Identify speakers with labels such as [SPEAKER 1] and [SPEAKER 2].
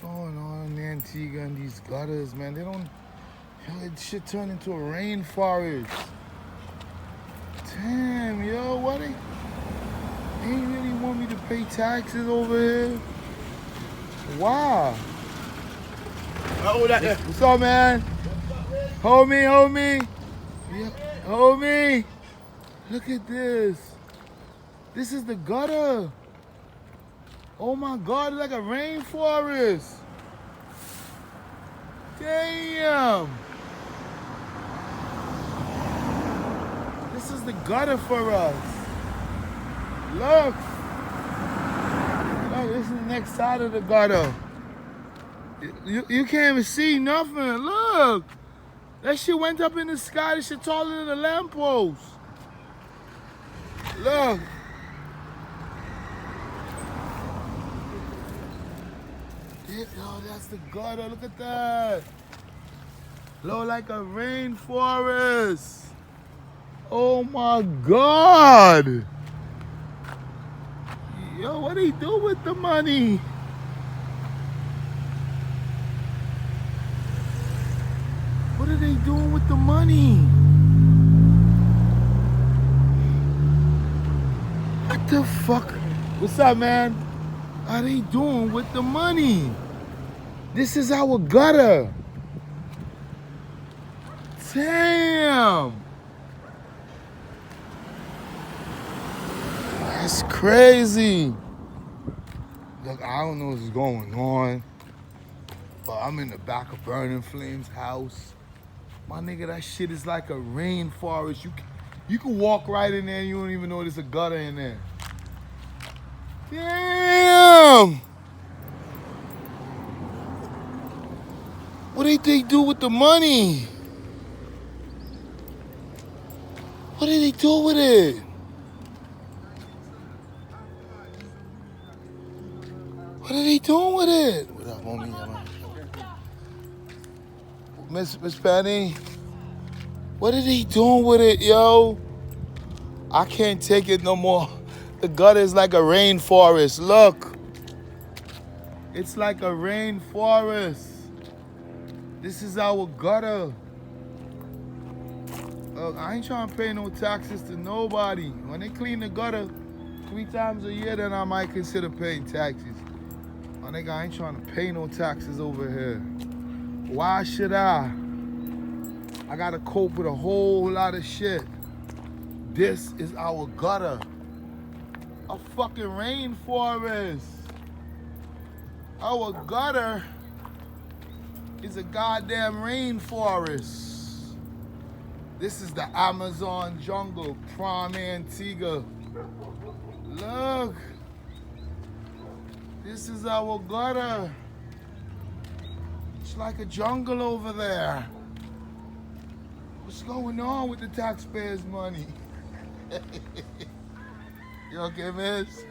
[SPEAKER 1] going on in Antigua and these gutters, man? They don't. It shit turned into a rainforest. Damn, yo, what they ain't really want me to pay taxes over here? Wow. What's up, man? Homie. Yeah, homie. Look at this. This is the gutter. Oh my God, it's like a rainforest. Damn. This is the gutter for us. Look. Look, this is the next side of the gutter. You can't even see nothing. Look. That shit went up in the sky. This shit taller than a lamppost. Look. Yo, that's the gutter. Look at that. Look like a rainforest. Oh my God. Yo, what do they do with the money? What are they doing with the money? What the fuck? What's up, man? What are they doing with the money? This is our gutter. Damn. That's crazy. Look, I don't know what's going on, but I'm in the back of Burning Flames' house. My nigga, that shit is like a rainforest. You can walk right in there and you don't even know there's a gutter in there. Damn! What did they do with the money? What did they do with it? What are they doing with it? What up, homie? Miss Penny? What are they doing with it, yo? I can't take it no more. The gutter is like a rainforest. Look. It's like a rainforest. This is our gutter. Look, I ain't trying to pay no taxes to nobody. When they clean the gutter 3 times a year, then I might consider paying taxes. My nigga, I ain't trying to pay no taxes over here. Why should I? I gotta cope with a whole lot of shit. This is our gutter. A fucking rainforest. Our gutter is a goddamn rainforest. This is the Amazon jungle, Prime Antigua. Look. This is our gutter. It's like a jungle over there. What's going on with the taxpayers' money? You okay, miss?